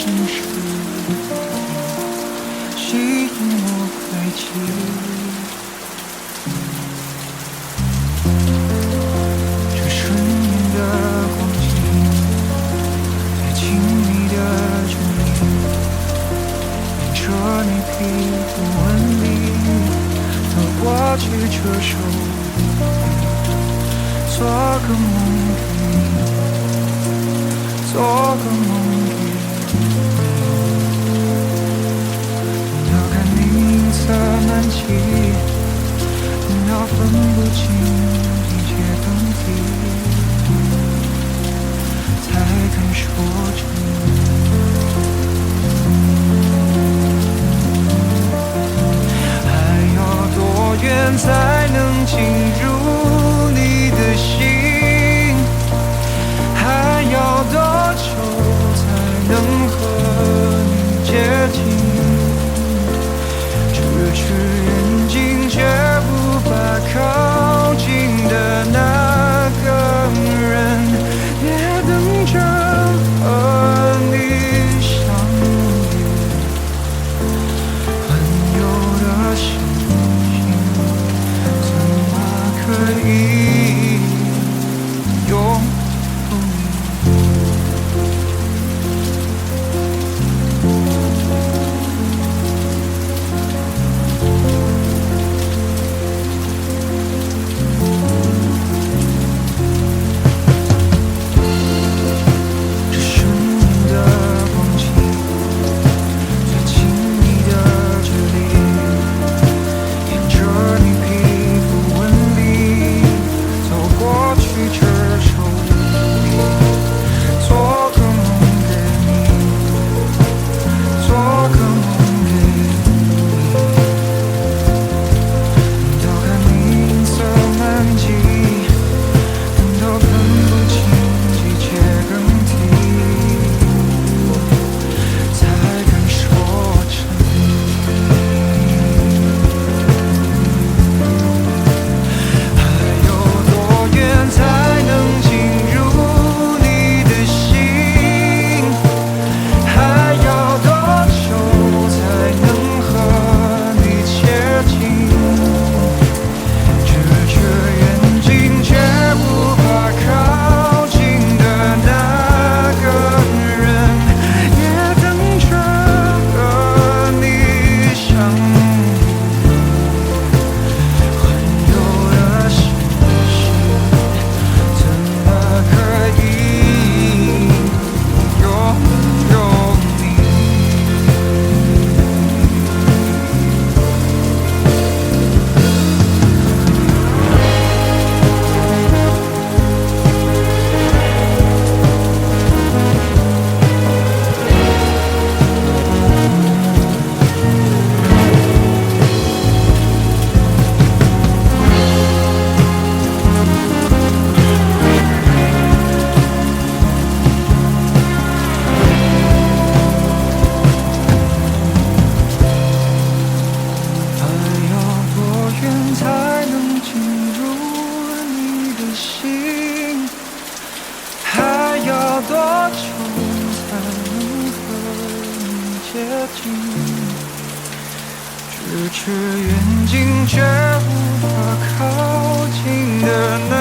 真实，吸引我轨迹。这瞬眼的光景，最亲密的距离，沿着你皮肤纹理，走过去这手臂，做个梦给你，做个梦。满气，等到分不清季节更替，才敢说真。还要多远才能进入你的心？还要多久才能和你接近？咫尺远近却无法靠近的那个人，也等着和你相遇。很有的心情，怎么可以拥有你？咫尺远近却无法靠近的那